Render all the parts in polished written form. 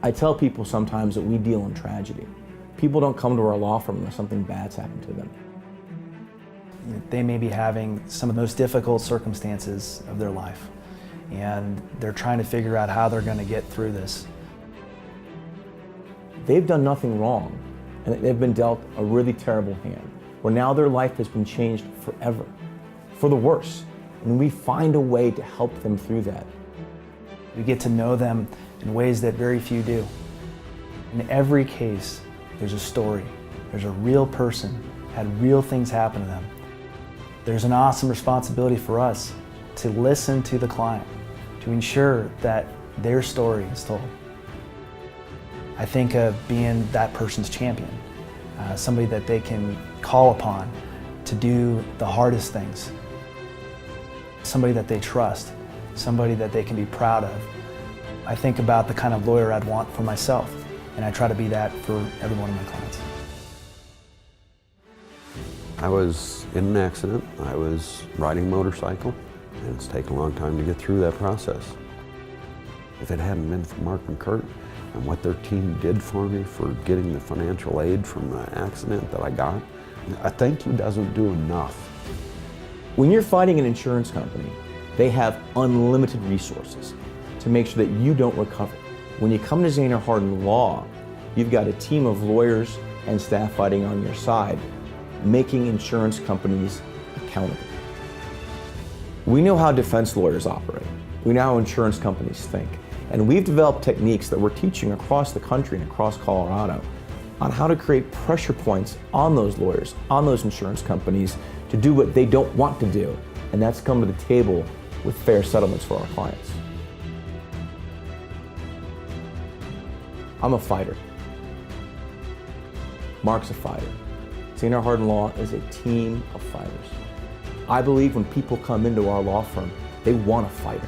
I tell people sometimes that we deal in tragedy. People don't come to our law firm unless something bad's happened to them. They may be having some of the most difficult circumstances of their life, and they're trying to figure out how they're going to get through this. They've done nothing wrong, and they've been dealt a really terrible hand, where now their life has been changed forever, for the worse, and we find a way to help them through that. We get to know them in ways that very few do. In every case, there's a story. There's a real person, had real things happen to them. There's an awesome responsibility for us to listen to the client, to ensure that their story is told. I think of being that person's champion, somebody that they can call upon to do the hardest things, somebody that they trust, somebody that they can be proud of. I think about the kind of lawyer I'd want for myself, and I try to be that for every one of my clients. I was in an accident. I was riding a motorcycle, and it's taken a long time to get through that process. If it hadn't been for Mark and Kurt and what their team did for me for getting the financial aid from the accident that I got, a thank you doesn't do enough. When you're fighting an insurance company, they have unlimited resources to make sure that you don't recover. When you come to Zaner Harden Law, you've got a team of lawyers and staff fighting on your side, making insurance companies accountable. We know how defense lawyers operate. We know how insurance companies think. And we've developed techniques that we're teaching across the country and across Colorado on how to create pressure points on those lawyers, on those insurance companies to do what they don't want to do. And that's come to the table with fair settlements for our clients. I'm a fighter. Mark's a fighter. Zaner Harden Law is a team of fighters. I believe when people come into our law firm, they want a fighter.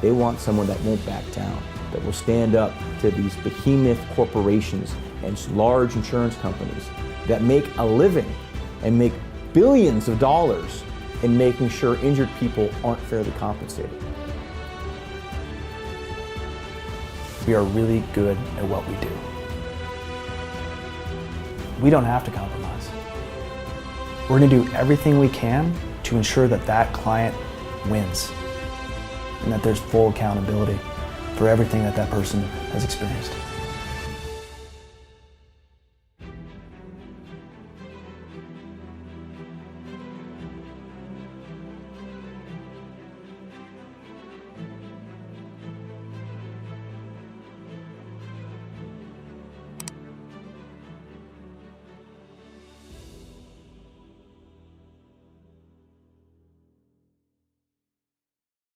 They want someone that won't back down, that will stand up to these behemoth corporations and large insurance companies that make a living and make billions of dollars in making sure injured people aren't fairly compensated. We are really good at what we do. We don't have to compromise. We're going to do everything we can to ensure that that client wins and that there's full accountability for everything that that person has experienced.